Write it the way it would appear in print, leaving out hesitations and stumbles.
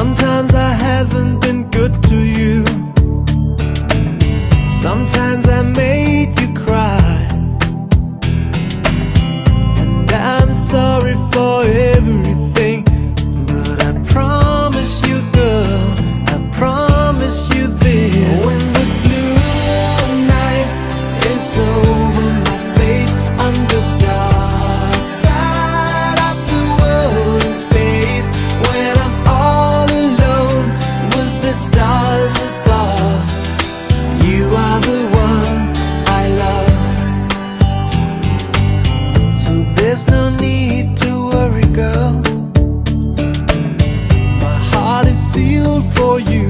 Sometimes I haven't been good to you. Sometimes I made you cry, and I'm sorry for everything. But I promise you, girl, I promise you this. When the blue night is over my face, on the dark side of the world in space, when I'm all alone with the stars above, you are the one I love. So there's no need to worry, girl, my heart is sealed for you.